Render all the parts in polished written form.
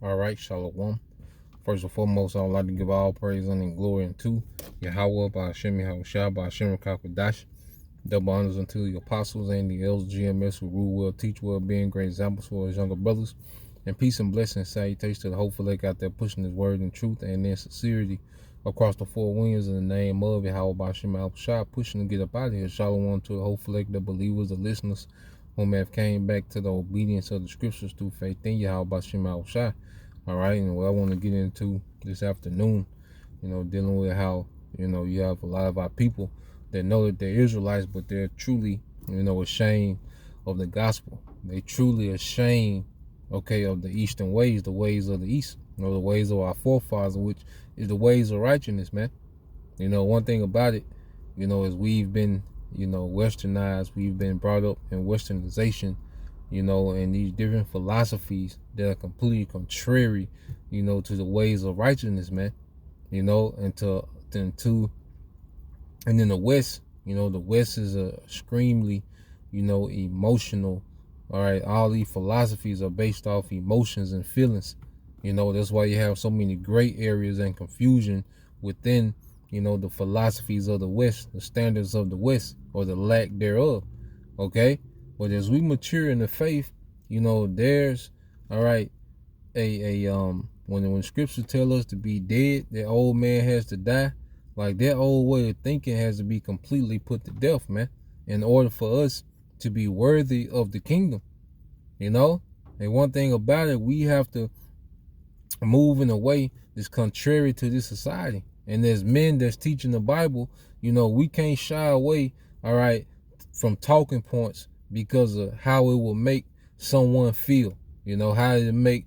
All right, Shalom. First and foremost, I would like to give all praise and glory unto Yahweh, by Hashem, Yahushua, by Hashem, Kakadash. Double honors unto the apostles and the elders, GMS, who rule well, teach well, being great examples for his younger brothers. And peace and blessings, salutations to the hopeful lake out there pushing his word and truth and in sincerity across the four winds in the name of Yahweh, by Hashem, Yahushua, pushing to get up out of here. Shalom to the hopeful lake, the believers, the listeners, whom have came back to the obedience of the scriptures through faith in Yahweh, by Hashem, Yahushua. All right, and what I want to get into this afternoon, dealing with how, you have a lot of our people that know that they're Israelites, but they're truly, ashamed of the gospel. They truly ashamed, of the Eastern ways, the ways of the East, the ways of our forefathers, which is the ways of righteousness, man. One thing about it, is we've been, westernized, we've been brought up in westernization, and these different philosophies that are completely contrary, to the ways of righteousness, man. And then the West, the West is extremely, emotional. All right, all these philosophies are based off emotions and feelings. That's why you have so many gray areas and confusion within, the philosophies of the West, the standards of the West, or the lack thereof. Okay. But as we mature in the faith, there's, all right, when scripture tell us to be dead, that old man has to die. Like, that old way of thinking has to be completely put to death, man, in order for us to be worthy of the kingdom, And one thing about it, we have to move in a way that's contrary to this society. And there's men that's teaching the Bible, we can't shy away, all right, from talking points because of how it will make someone feel, how it make,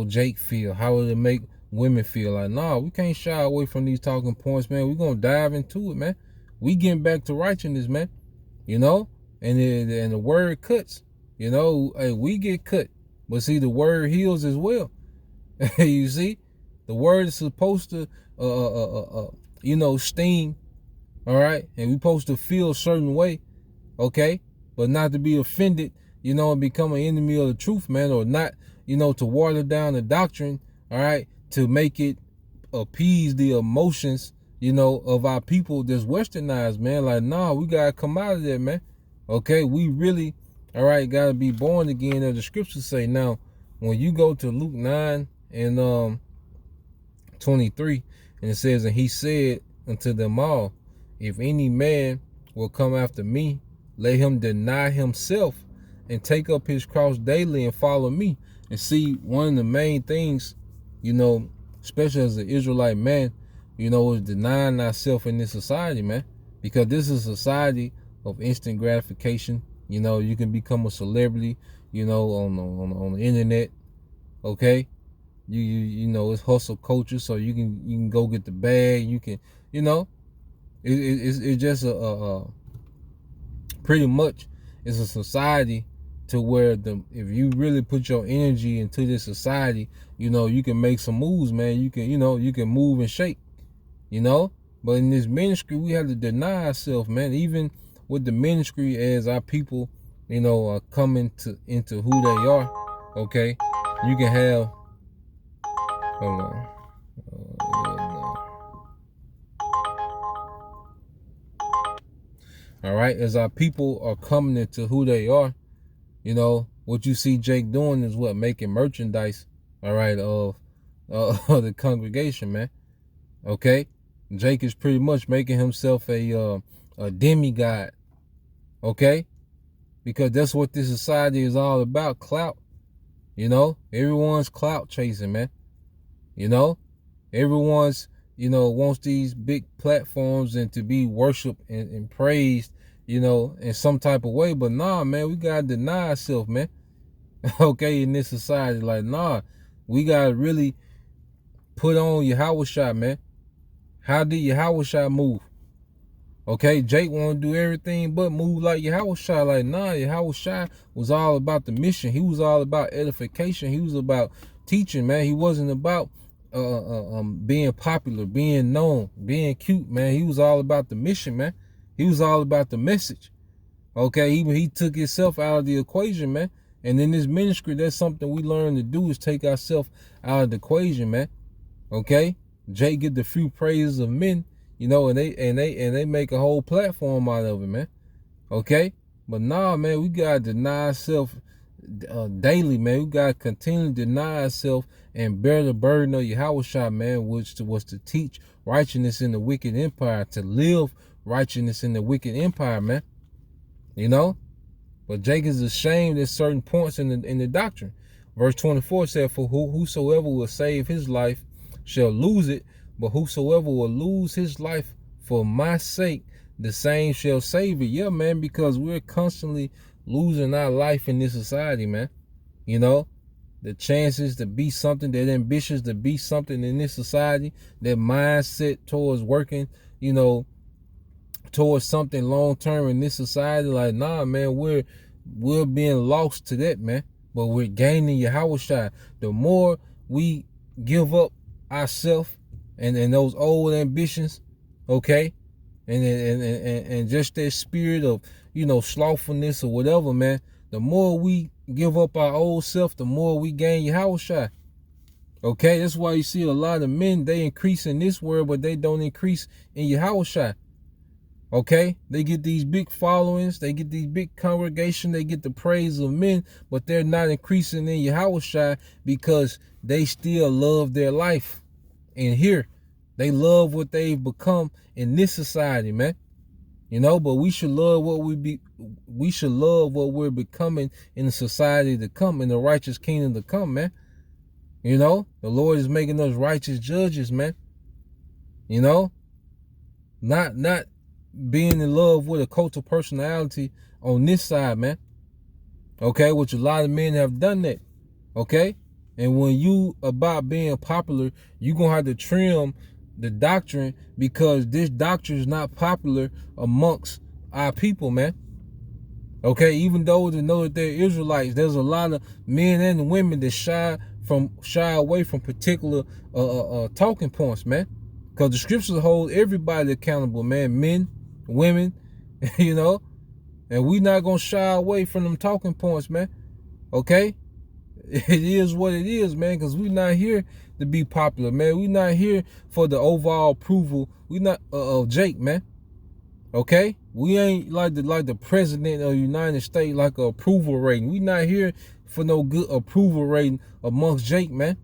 Jake feel, how it make women feel. Like, nah, we can't shy away from these talking points, man. We're going to dive into it, man. We getting back to righteousness, man, and the word cuts, hey, we get cut, but see, the word heals as well. You see, the word is supposed to, sting, all right, and we supposed to feel a certain way, okay, but not to be offended, and become an enemy of the truth, man, or not, to water down the doctrine, all right, to make it appease the emotions, of our people that's westernized, man. Like, nah, we gotta come out of that, man. Okay, we really, all right, gotta be born again, as the scriptures say. Now, when you go to Luke 9 and 23, and it says, and he said unto them all, if any man will come after me, let him deny himself and take up his cross daily and follow me. And see, one of the main things, especially as an Israelite man, is denying thyself in this society, man. Because this is a society of instant gratification. You can become a celebrity, on the internet. Okay. It's hustle culture, so you can go get the bag. You can, it's just pretty much, it's a society to where if you really put your energy into this society, you can make some moves, man. You can move and shake, But in this ministry, we have to deny ourselves, man. Even with the ministry, as our people, are coming into who they are. Okay, you can have. Hold on. All right, as our people are coming into who they are, what you see Jake doing is what? Making merchandise, all right, of the congregation, man. Okay, Jake is pretty much making himself a demigod. Okay, because that's what this society is all about, clout. Everyone's clout chasing, man. Everyone's, wants these big platforms and to be worshiped and praised, in some type of way. But nah, man, we gotta deny ourselves, man. Okay, in this society, like, nah, we gotta really put on Yahushua, man. How did Yahushua move? Okay, Jake want to do everything but move like Yahushua. Like, nah, Yahushua was all about the mission. He was all about edification. He was about teaching, man. He wasn't about being popular, being known, being cute, man. He was all about the mission, man. He was all about the message. Okay, he took himself out of the equation, man. And in this ministry, that's something we learn to do, is take ourselves out of the equation, man. Okay? Jake get the few praises of men, and they make a whole platform out of it, man. Okay? But nah, man, we gotta deny ourselves daily, man. We gotta continue to deny ourselves and bear the burden of Yahushua, man, which was to teach righteousness in the wicked empire, to live righteousness in the wicked empire, man. But Jake is ashamed at certain points in the doctrine. Verse 24 said, "For whosoever will save his life shall lose it, but whosoever will lose his life for my sake, the same shall save it." Yeah, man, because we're constantly losing our life in this society, man. The chances to be something, that ambitious to be something in this society, that mindset towards working, towards something long term in this society, like, nah, man, we're being lost to that, man. But we're gaining Yahushua. The more we give up ourselves and those old ambitions, okay, and just that spirit of slothfulness or whatever, man, the more we give up our old self, the more we gain Yahushua. Okay, that's why you see a lot of men, they increase in this world, but they don't increase in Yahushua. Okay, they get these big followings, they get these big congregations, they get the praise of men, but they're not increasing in Yahushua because they still love their life in here. They love what they've become in this society, man. But we should love what we're becoming in the society to come, in the righteous kingdom to come, man. The Lord is making us righteous judges, man. Not being in love with a cult of personality on this side, man. Okay, which a lot of men have done that. Okay? And when you about being popular, you're going to have to trim the doctrine, because this doctrine is not popular amongst our people, man. Okay, even though they know that they're Israelites, there's a lot of men and women that shy away from particular talking points, man. Because the scriptures hold everybody accountable, man. Men, women, and we not gonna shy away from them talking points, man. Okay? It is what it is, man, because we're not here to be popular, man. We're not here for the overall approval. We not of Jake, man. Okay? We ain't like the president of the United States, like a approval rating. We not here for no good approval rating amongst Jake, man.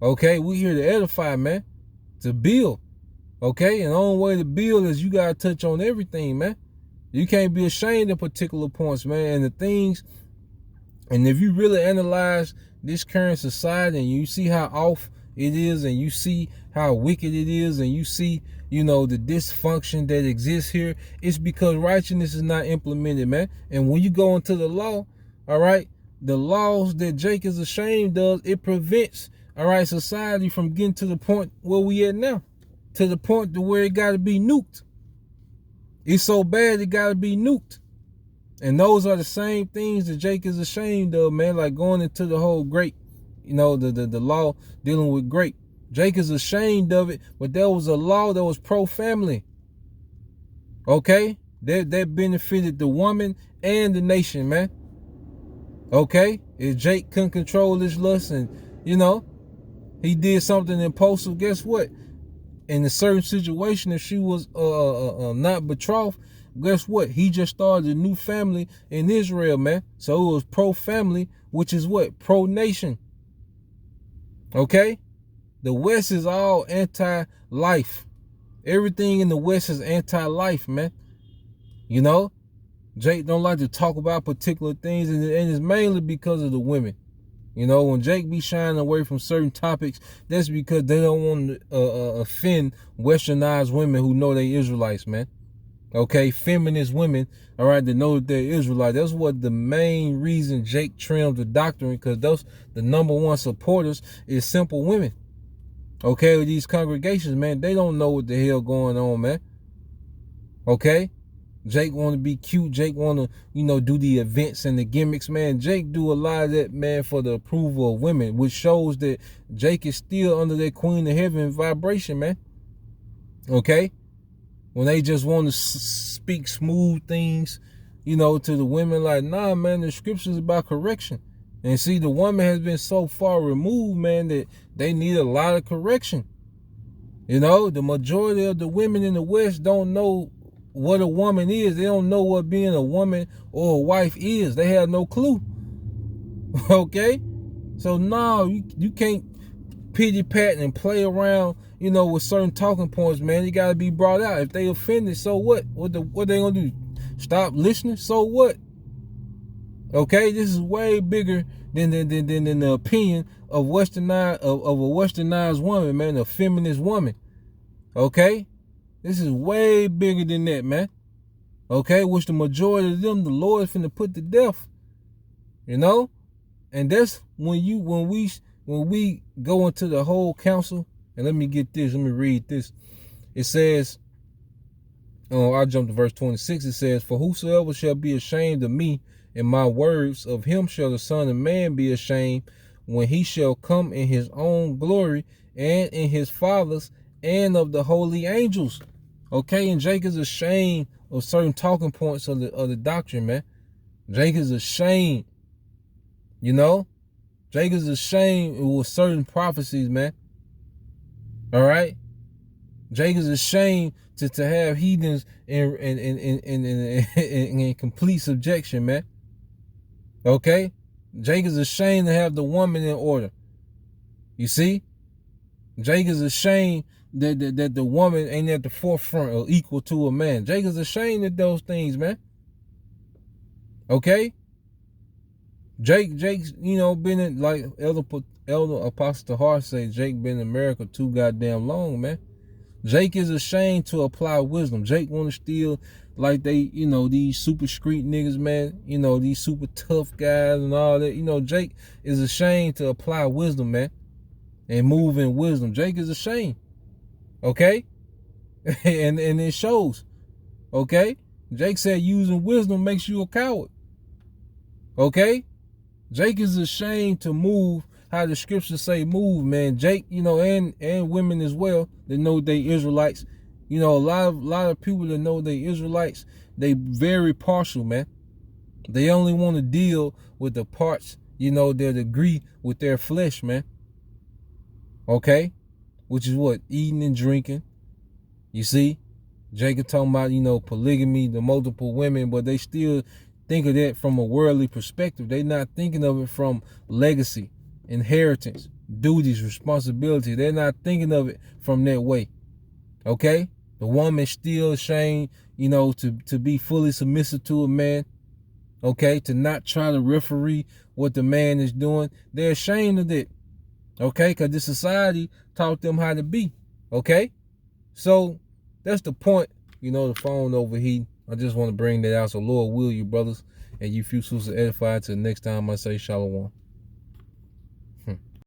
Okay? We here to edify, man. To build. Okay? And the only way to build is you gotta touch on everything, man. You can't be ashamed of particular points, man. And the things, and if you really analyze this current society and you see how off it is, and you see how wicked it is, and you see, the dysfunction that exists here, it's because righteousness is not implemented, man. And when you go into the law, all right, the laws that Jake is ashamed of, it prevents, all right, society from getting to the point where we at now, to the point to where it got to be nuked. It's so bad it got to be nuked. And those are the same things that Jake is ashamed of, man, like going into the whole grape, the law dealing with grape. Jake is ashamed of it, but there was a law that was pro-family. Okay? That benefited the woman and the nation, man. Okay? If Jake couldn't control his lust and, he did something impulsive, guess what? In a certain situation, if she was not betrothed, guess what? He just started a new family in Israel, man. So it was pro-family, which is what? Pro-nation. Okay? The West is all anti-life. Everything in the West is anti-life, man. Jake don't like to talk about particular things, and it's mainly because of the women. When Jake be shying away from certain topics, that's because they don't want to offend westernized women who know they Israelites, man. Okay, feminist women, all right, that know that they're Israelites. That's what the main reason Jake trimmed the doctrine, because the number one supporters is simple women. Okay, with these congregations, man, they don't know what the hell going on, man. Okay? Jake want to be cute. Jake want to, do the events and the gimmicks, man. Jake do a lot of that, man, for the approval of women, which shows that Jake is still under that Queen of Heaven vibration, man. Okay? When they just want to speak smooth things, to the women like, nah, man, the scriptures about correction. And see, the woman has been so far removed, man, that they need a lot of correction. The majority of the women in the West don't know what a woman is. They don't know what being a woman or a wife is. They have no clue. Okay? So no, you can't pity pat and play around, with certain talking points, man. You gotta be brought out. If they offended, so what? What they gonna do? Stop listening? So what? Okay, this is way bigger than the opinion of a westernized woman, man, a feminist woman. Okay? This is way bigger than that, man. Okay, which the majority of them, the Lord is finna put to death. And that's when we go into the whole council. And let me get this, let me read this. It says, I jumped to verse 26. It says, for whosoever shall be ashamed of me and my words, of him shall the Son of Man be ashamed when he shall come in his own glory and in his Father's and of the holy angels. Okay, and Jake is ashamed of certain talking points of the doctrine, man. Jake is ashamed. Jake is ashamed with certain prophecies, man. All right? Jake is ashamed to have heathens in complete subjection, man. Okay? Jake is ashamed to have the woman in order. You see? Jake is ashamed that the woman ain't at the forefront or equal to a man. Jake is ashamed of those things, man. Okay? Jake's, been in, like Elder Apostle Hart say, Jake been in America too goddamn long, man. Jake is ashamed to apply wisdom. Jake want to steal like they, these super street niggas, man. These super tough guys and all that. Jake is ashamed to apply wisdom, man, and move in wisdom. Jake is ashamed. Okay? and it shows. Okay? Jake said using wisdom makes you a coward. Okay? Jake is ashamed to move how the scriptures say move, man. Jake, and women as well that know they Israelites. A lot of people that know they Israelites, they very partial, man. They only want to deal with the parts, that agree with their flesh, man. Okay? Which is what? Eating and drinking. You see? Jacob talking about, polygamy, the multiple women, but they still think of that from a worldly perspective. They not thinking of it from legacy, inheritance, duties, responsibility. They're not thinking of it from that way. Okay? The woman still ashamed, to be fully submissive to a man. Okay? To not try to referee what the man is doing. They're ashamed of it. Okay? Because the society taught them how to be. Okay? So, that's the point. The phone overheating. I just want to bring that out. So, Lord will you, brothers, and you few souls are edified. Till next time I say shalom.